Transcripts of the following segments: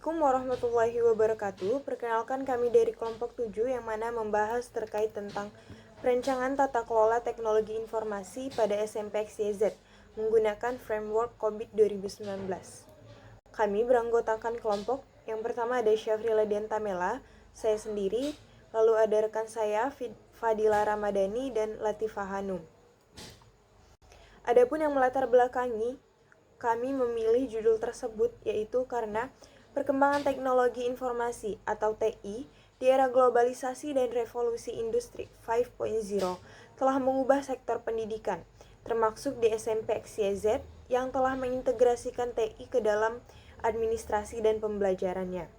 Assalamualaikum warahmatullahi wabarakatuh. Perkenalkan kami dari kelompok 7 yang mana membahas terkait tentang perencanaan tata kelola teknologi informasi pada SMP XYZ menggunakan framework COVID 2019. Kami beranggotakan kelompok yang pertama ada Syafrila Dentamela, saya sendiri, lalu ada rekan saya Fadila Ramadhani dan Latifah Hanum. Adapun yang melatar belakangi kami memilih judul tersebut yaitu karena perkembangan teknologi informasi atau TI di era globalisasi dan revolusi industri 5.0 telah mengubah sektor pendidikan, termasuk di SMP XYZ yang telah mengintegrasikan TI ke dalam administrasi dan pembelajarannya.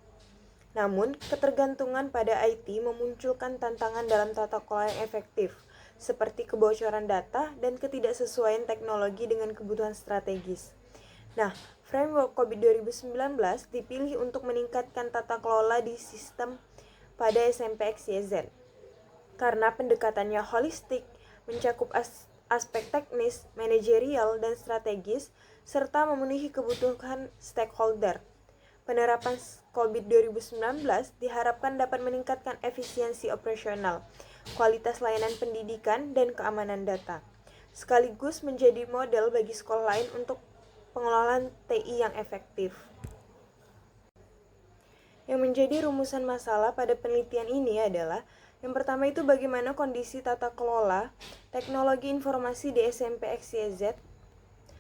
Namun, ketergantungan pada IT memunculkan tantangan dalam tata kelola yang efektif, seperti kebocoran data dan ketidaksesuaian teknologi dengan kebutuhan strategis. Nah, framework COVID 2019 dipilih untuk meningkatkan tata kelola di sistem pada SMP XYZ. Karena pendekatannya holistik, mencakup aspek teknis, manajerial, dan strategis, serta memenuhi kebutuhan stakeholder. Penerapan COVID 2019 diharapkan dapat meningkatkan efisiensi operasional, kualitas layanan pendidikan, dan keamanan data, sekaligus menjadi model bagi sekolah lain untuk pengelolaan TI yang efektif. Yang menjadi rumusan masalah pada penelitian ini adalah yang pertama itu bagaimana kondisi tata kelola teknologi informasi di SMP XYZ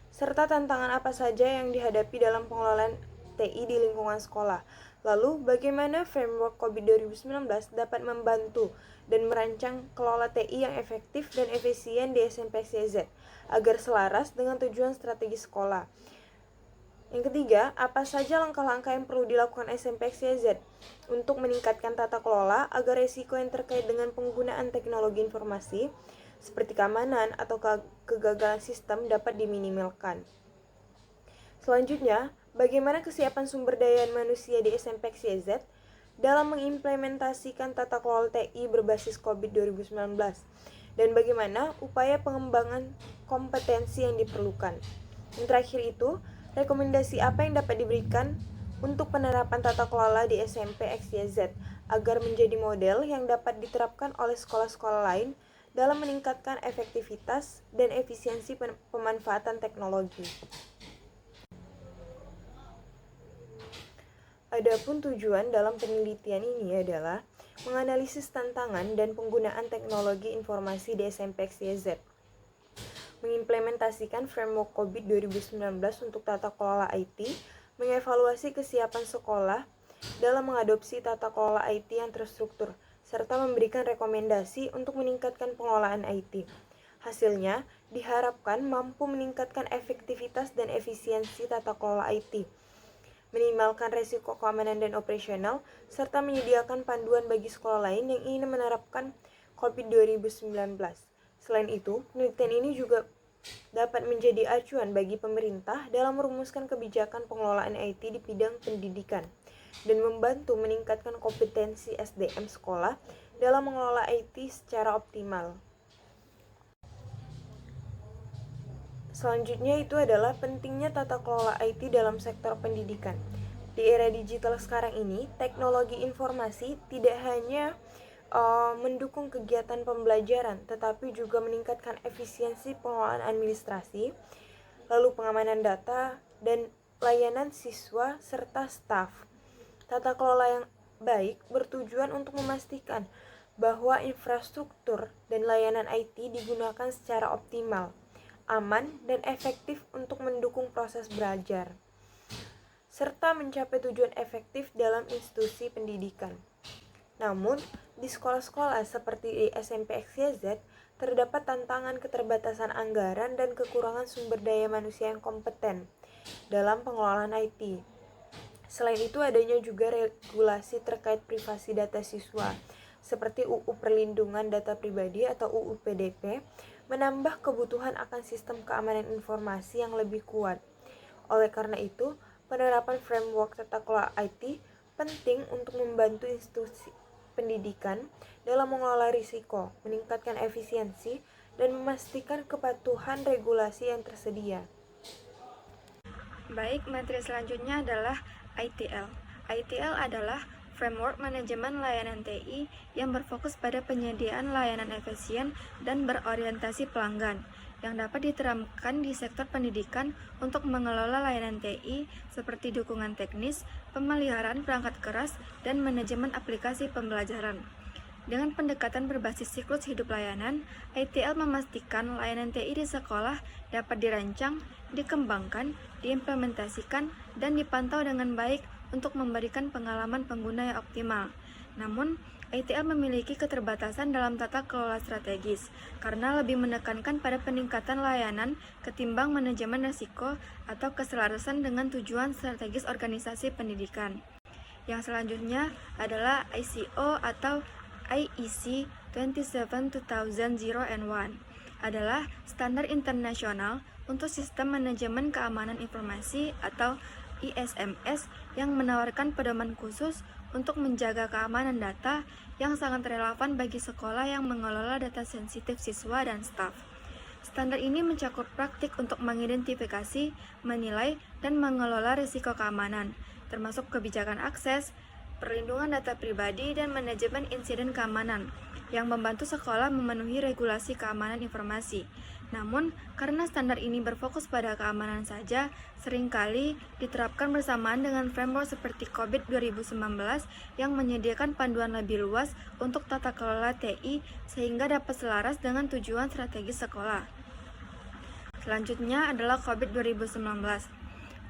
serta tantangan apa saja yang dihadapi dalam pengelolaan TI di lingkungan sekolah. Lalu, bagaimana framework COVID 2019 dapat membantu dan merancang kelola TI yang efektif dan efisien di SMP XYZ agar selaras dengan tujuan strategi sekolah. Yang ketiga, apa saja langkah-langkah yang perlu dilakukan SMP XYZ untuk meningkatkan tata kelola agar resiko yang terkait dengan penggunaan teknologi informasi seperti keamanan atau kegagalan sistem dapat diminimalkan. Selanjutnya, bagaimana kesiapan sumber daya manusia di SMP XYZ dalam mengimplementasikan tata kelola TI berbasis COVID 2019 dan bagaimana upaya pengembangan kompetensi yang diperlukan. Yang terakhir itu, rekomendasi apa yang dapat diberikan untuk penerapan tata kelola di SMP XYZ agar menjadi model yang dapat diterapkan oleh sekolah-sekolah lain dalam meningkatkan efektivitas dan efisiensi pemanfaatan teknologi. Adapun tujuan dalam penelitian ini adalah menganalisis tantangan dan penggunaan teknologi informasi di SMP XYZ, mengimplementasikan framework COVID 2019 untuk tata kelola IT, mengevaluasi kesiapan sekolah dalam mengadopsi tata kelola IT yang terstruktur, serta memberikan rekomendasi untuk meningkatkan pengelolaan IT. Hasilnya, diharapkan mampu meningkatkan efektivitas dan efisiensi tata kelola IT, minimalkan resiko keamanan dan operasional, serta menyediakan panduan bagi sekolah lain yang ingin menerapkan COVID 2019. Selain itu, penelitian ini juga dapat menjadi acuan bagi pemerintah dalam merumuskan kebijakan pengelolaan IT di bidang pendidikan dan membantu meningkatkan kompetensi SDM sekolah dalam mengelola IT secara optimal. Selanjutnya itu adalah pentingnya tata kelola IT dalam sektor pendidikan. Di era digital sekarang ini, teknologi informasi tidak hanya mendukung kegiatan pembelajaran, tetapi juga meningkatkan efisiensi pengelolaan administrasi, lalu pengamanan data, dan layanan siswa serta staf. Tata kelola yang baik bertujuan untuk memastikan bahwa infrastruktur dan layanan IT digunakan secara optimal, aman, dan efektif untuk mendukung proses belajar, serta mencapai tujuan efektif dalam institusi pendidikan. Namun, di sekolah-sekolah seperti di SMP XYZ, terdapat tantangan keterbatasan anggaran dan kekurangan sumber daya manusia yang kompeten dalam pengelolaan IT. Selain itu, adanya juga regulasi terkait privasi data siswa, seperti UU Perlindungan Data Pribadi atau UU PDP, menambah kebutuhan akan sistem keamanan informasi yang lebih kuat. Oleh karena itu, penerapan framework tata kelola IT penting untuk membantu institusi pendidikan dalam mengelola risiko, meningkatkan efisiensi, dan memastikan kepatuhan regulasi yang tersedia. Baik, materi selanjutnya adalah ITL. ITL adalah framework manajemen layanan TI yang berfokus pada penyediaan layanan efisien dan berorientasi pelanggan, yang dapat diterapkan di sektor pendidikan untuk mengelola layanan TI seperti dukungan teknis, pemeliharaan perangkat keras, dan manajemen aplikasi pembelajaran. Dengan pendekatan berbasis siklus hidup layanan, ITL memastikan layanan TI di sekolah dapat dirancang, dikembangkan, diimplementasikan, dan dipantau dengan baik untuk memberikan pengalaman pengguna yang optimal. Namun, ITL memiliki keterbatasan dalam tata kelola strategis, karena lebih menekankan pada peningkatan layanan ketimbang manajemen risiko atau keselarasan dengan tujuan strategis organisasi pendidikan. Yang selanjutnya adalah ICO atau IEC 27001 adalah standar internasional untuk sistem manajemen keamanan informasi atau ISMS yang menawarkan pedoman khusus untuk menjaga keamanan data yang sangat relevan bagi sekolah yang mengelola data sensitif siswa dan staf. Standar ini mencakup praktik untuk mengidentifikasi, menilai, dan mengelola risiko keamanan, termasuk kebijakan akses, perlindungan data pribadi, dan manajemen insiden keamanan, yang membantu sekolah memenuhi regulasi keamanan informasi. Namun, karena standar ini berfokus pada keamanan saja, seringkali diterapkan bersamaan dengan framework seperti COVID 2019 yang menyediakan panduan lebih luas untuk tata kelola TI sehingga dapat selaras dengan tujuan strategis sekolah. Selanjutnya adalah COVID 2019.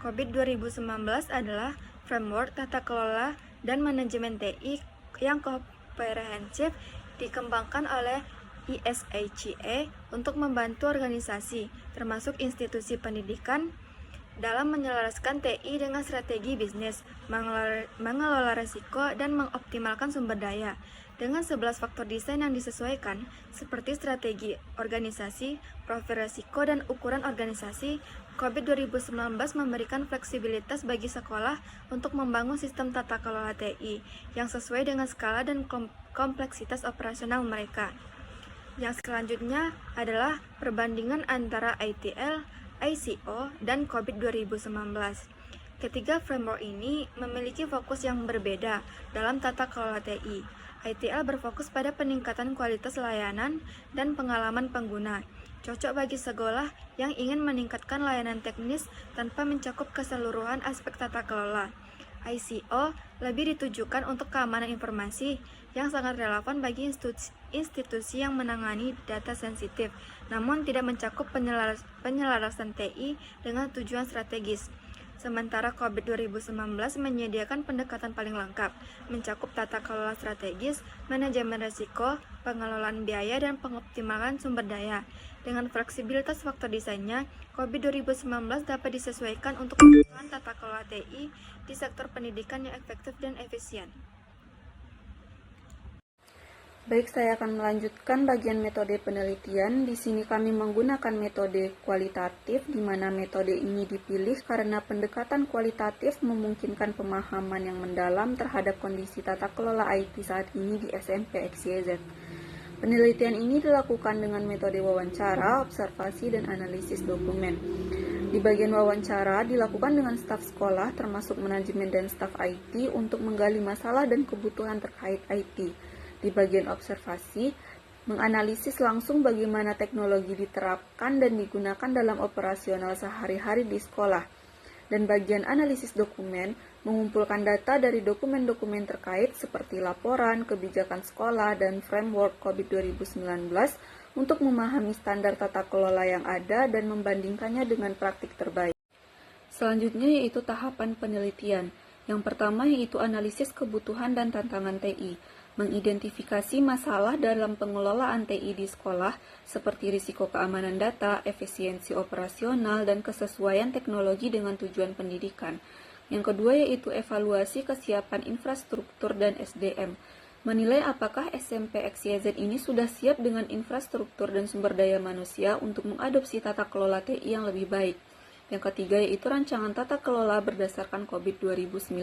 COVID 2019 adalah framework tata kelola dan manajemen TI yang komprehensif dikembangkan oleh ISACE untuk membantu organisasi, termasuk institusi pendidikan, dalam menyelaraskan TI dengan strategi bisnis, mengelola risiko, dan mengoptimalkan sumber daya. Dengan 11 faktor desain yang disesuaikan, seperti strategi organisasi, profil risiko, dan ukuran organisasi, COVID 2019 memberikan fleksibilitas bagi sekolah untuk membangun sistem tata kelola TI yang sesuai dengan skala dan kompleksitas operasional mereka. Yang selanjutnya adalah perbandingan antara ITL, ICO, dan COVID 2019. Ketiga framework ini memiliki fokus yang berbeda dalam tata kelola TI. ITL berfokus pada peningkatan kualitas layanan dan pengalaman pengguna, cocok bagi sekolah yang ingin meningkatkan layanan teknis tanpa mencakup keseluruhan aspek tata kelola. ICO lebih ditujukan untuk keamanan informasi yang sangat relevan bagi institusi yang menangani data sensitif, namun tidak mencakup penyelarasan TI dengan tujuan strategis. Sementara COVID 2019 menyediakan pendekatan paling lengkap, mencakup tata kelola strategis, manajemen risiko, pengelolaan biaya, dan pengoptimalan sumber daya. Dengan fleksibilitas faktor desainnya, COVID 2019 dapat disesuaikan untuk kebutuhan tata kelola TI di sektor pendidikan yang efektif dan efisien. Baik, saya akan melanjutkan bagian metode penelitian. Di sini kami menggunakan metode kualitatif, di mana metode ini dipilih karena pendekatan kualitatif memungkinkan pemahaman yang mendalam terhadap kondisi tata kelola IT saat ini di SMP XYZ. Penelitian ini dilakukan dengan metode wawancara, observasi, dan analisis dokumen. Di bagian wawancara dilakukan dengan staf sekolah, termasuk manajemen dan staf IT, untuk menggali masalah dan kebutuhan terkait IT. Di bagian observasi, menganalisis langsung bagaimana teknologi diterapkan dan digunakan dalam operasional sehari-hari di sekolah. Dan bagian analisis dokumen, mengumpulkan data dari dokumen-dokumen terkait seperti laporan, kebijakan sekolah, dan framework COVID 2019 untuk memahami standar tata kelola yang ada dan membandingkannya dengan praktik terbaik. Selanjutnya yaitu tahapan penelitian. Yang pertama yaitu analisis kebutuhan dan tantangan TI. Mengidentifikasi masalah dalam pengelolaan TI di sekolah seperti risiko keamanan data, efisiensi operasional, dan kesesuaian teknologi dengan tujuan pendidikan. Yang kedua yaitu evaluasi kesiapan infrastruktur dan SDM. Menilai apakah SMP XYZ ini sudah siap dengan infrastruktur dan sumber daya manusia untuk mengadopsi tata kelola TI yang lebih baik. Yang ketiga yaitu rancangan tata kelola berdasarkan COVID 2019.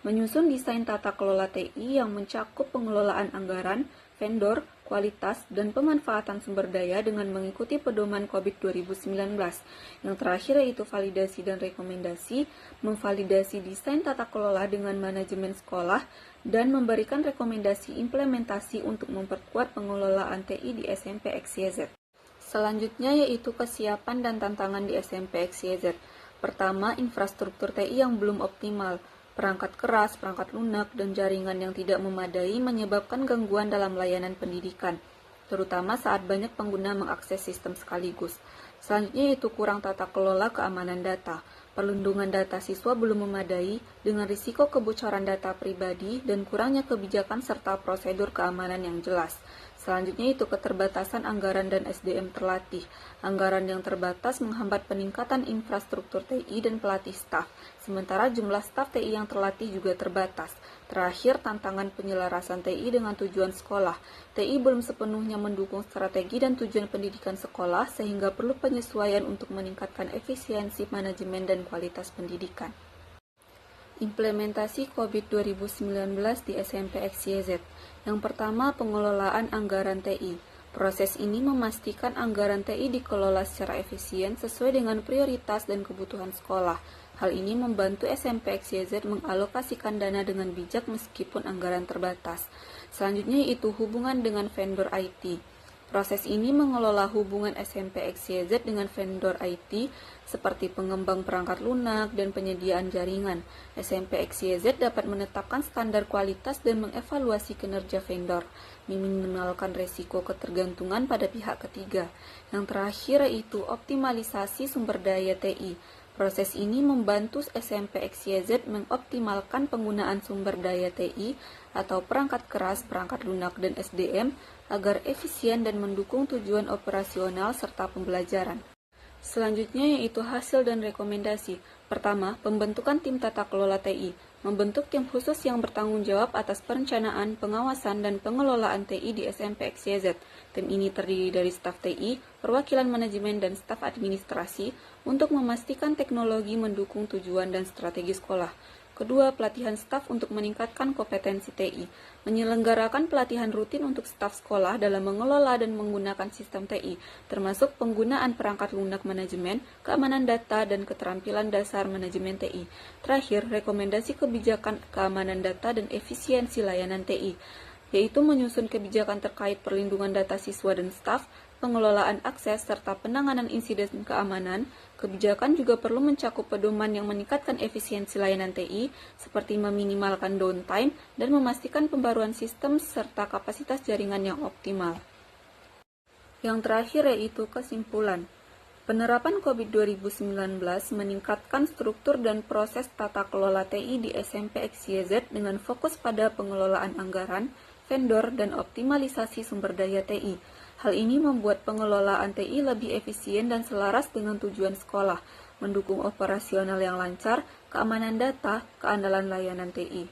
Menyusun desain tata kelola TI yang mencakup pengelolaan anggaran, vendor, kualitas, dan pemanfaatan sumber daya dengan mengikuti pedoman COVID 2019. Yang terakhir yaitu validasi dan rekomendasi, memvalidasi desain tata kelola dengan manajemen sekolah, dan memberikan rekomendasi implementasi untuk memperkuat pengelolaan TI di SMP XYZ. Selanjutnya yaitu kesiapan dan tantangan di SMP XYZ. Pertama, infrastruktur TI yang belum optimal. Perangkat keras, perangkat lunak, dan jaringan yang tidak memadai menyebabkan gangguan dalam layanan pendidikan, terutama saat banyak pengguna mengakses sistem sekaligus. Selanjutnya yaitu kurang tata kelola keamanan data. Perlindungan data siswa belum memadai dengan risiko kebocoran data pribadi dan kurangnya kebijakan serta prosedur keamanan yang jelas. Selanjutnya itu keterbatasan anggaran dan SDM terlatih. Anggaran yang terbatas menghambat peningkatan infrastruktur TI dan pelatih staf, sementara jumlah staf TI yang terlatih juga terbatas. Terakhir, tantangan penyelarasan TI dengan tujuan sekolah. TI belum sepenuhnya mendukung strategi dan tujuan pendidikan sekolah, sehingga perlu penyesuaian untuk meningkatkan efisiensi manajemen dan kualitas pendidikan. Implementasi COVID 2019 di SMP XYZ. Yang pertama, pengelolaan anggaran TI. Proses ini memastikan anggaran TI dikelola secara efisien sesuai dengan prioritas dan kebutuhan sekolah. Hal ini membantu SMP XYZ mengalokasikan dana dengan bijak meskipun anggaran terbatas. Selanjutnya yaitu hubungan dengan vendor IT. Proses ini mengelola hubungan SMP XYZ dengan vendor IT seperti pengembang perangkat lunak dan penyediaan jaringan. SMP XYZ dapat menetapkan standar kualitas dan mengevaluasi kinerja vendor, meminimalkan resiko ketergantungan pada pihak ketiga. Yang terakhir yaitu optimalisasi sumber daya TI. Proses ini membantu SMP XYZ mengoptimalkan penggunaan sumber daya TI atau perangkat keras, perangkat lunak, dan SDM agar efisien dan mendukung tujuan operasional serta pembelajaran. Selanjutnya yaitu hasil dan rekomendasi. Pertama, pembentukan tim tata kelola TI. Membentuk tim khusus yang bertanggung jawab atas perencanaan, pengawasan, dan pengelolaan TI di SMP XYZ. Tim ini terdiri dari staf TI, perwakilan manajemen, dan staf administrasi untuk memastikan teknologi mendukung tujuan dan strategi sekolah. Kedua, pelatihan staf untuk meningkatkan kompetensi TI. Menyelenggarakan pelatihan rutin untuk staf sekolah dalam mengelola dan menggunakan sistem TI, termasuk penggunaan perangkat lunak manajemen, keamanan data, dan keterampilan dasar manajemen TI. Terakhir, rekomendasi kebijakan keamanan data dan efisiensi layanan TI, yaitu menyusun kebijakan terkait perlindungan data siswa dan staf, pengelolaan akses, serta penanganan insiden keamanan. Kebijakan juga perlu mencakup pedoman yang meningkatkan efisiensi layanan TI, seperti meminimalkan downtime dan memastikan pembaruan sistem serta kapasitas jaringan yang optimal. Yang terakhir yaitu kesimpulan. Penerapan COVID 2019 meningkatkan struktur dan proses tata kelola TI di SMP XYZ dengan fokus pada pengelolaan anggaran, vendor, dan optimalisasi sumber daya TI. Hal ini membuat pengelolaan TI lebih efisien dan selaras dengan tujuan sekolah, mendukung operasional yang lancar, keamanan data, keandalan layanan TI.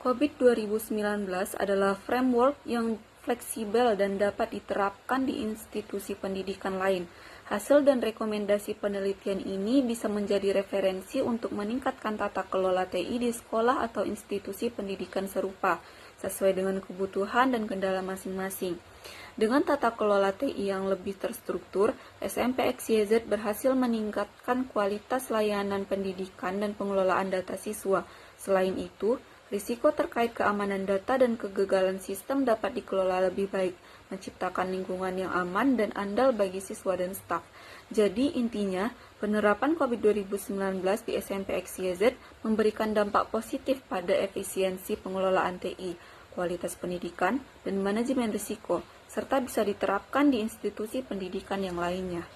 COVID 2019 adalah framework yang fleksibel dan dapat diterapkan di institusi pendidikan lain. Hasil dan rekomendasi penelitian ini bisa menjadi referensi untuk meningkatkan tata kelola TI di sekolah atau institusi pendidikan serupa, sesuai dengan kebutuhan dan kendala masing-masing. Dengan tata kelola TI yang lebih terstruktur, SMP XYZ berhasil meningkatkan kualitas layanan pendidikan dan pengelolaan data siswa. Selain itu, risiko terkait keamanan data dan kegagalan sistem dapat dikelola lebih baik, menciptakan lingkungan yang aman dan andal bagi siswa dan staf. Jadi intinya, penerapan COVID 2019 di SMP XYZ memberikan dampak positif pada efisiensi pengelolaan TI, kualitas pendidikan, dan manajemen risiko, serta bisa diterapkan di institusi pendidikan yang lainnya.